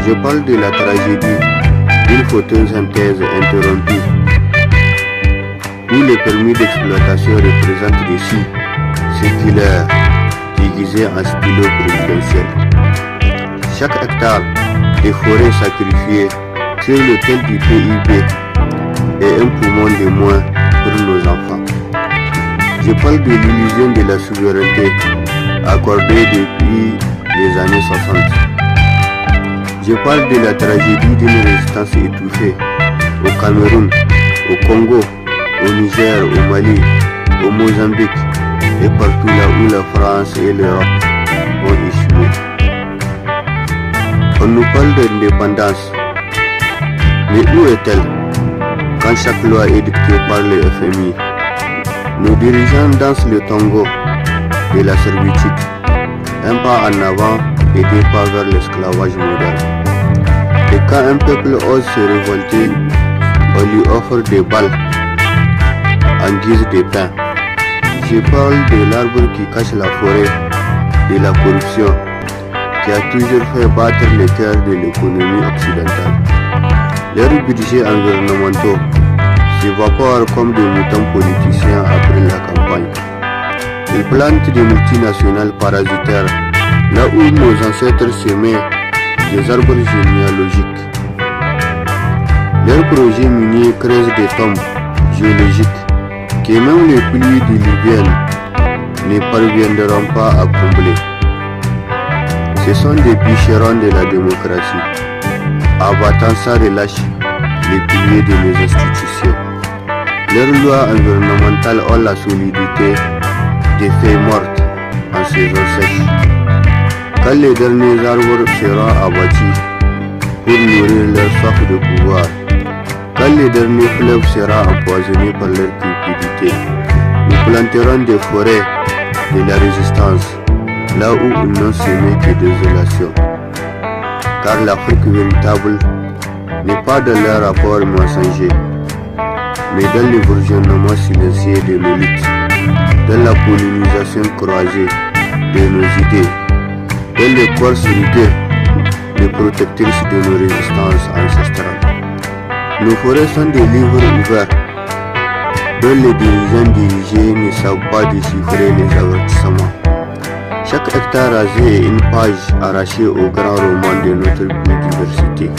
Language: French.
Je parle de la tragédie d'une photosynthèse interrompue, où le permis d'exploitation représente des circulaires déguisés en stylo présidentiel. Chaque hectare de forêt sacrifiée sur lequel du PIB est un poumon de moins pour nos enfants. Je parle de l'illusion de la souveraineté accordée depuis les années 60. Je parle de la tragédie d'une résistance étouffée au Cameroun, au Congo, au Niger, au Mali, au Mozambique et partout là où la France et l'Europe ont échoué. On nous parle d'indépendance, mais où est-elle quand chaque loi est dictée par le FMI? Nos dirigeants dansent le tango de la servitude, un pas en avant et deux pas vers l'esclavage moderne. Et quand un peuple ose se révolter, on lui offre des balles en guise de pain. Je parle de l'arbre qui cache la forêt, de la corruption, qui a toujours fait battre le cœur de l'économie occidentale. Leurs budgets environnementaux s'évaporent comme des moutons politiciens après la campagne. Ils plantent des multinationales parasitaires là où nos ancêtres semaient des arbres généalogiques. Leurs projets miniers creusent des tombes géologiques que même les pluies diluviennes ne parviendront pas à combler. Ce sont des bûcherons de la démocratie, abattant sans relâche les piliers de nos institutions. Leurs lois environnementales ont la solidité des feuilles mortes en saison sèche. Quand les derniers arbres seront abattus pour nourrir leur soif de pouvoir, quand les derniers fleuves seront empoisonnés par leur cupidité, nous planterons des forêts de la résistance, là où ils n'ont semé que désolation. Car l'Afrique véritable n'est pas dans leur rapport mensonger, mais dans le bourgeonnement silencieux de nos luttes, dans la pollinisation croisée de nos idées, dans le corps solitaire des protectrices de nos résistances ancestrales. Nos forêts sont des livres ouverts, dont les dirigeants dirigés ne savent pas déchiffrer les avertissements. Chaque hectare rasé est une page arrachée au grand roman de notre biodiversité.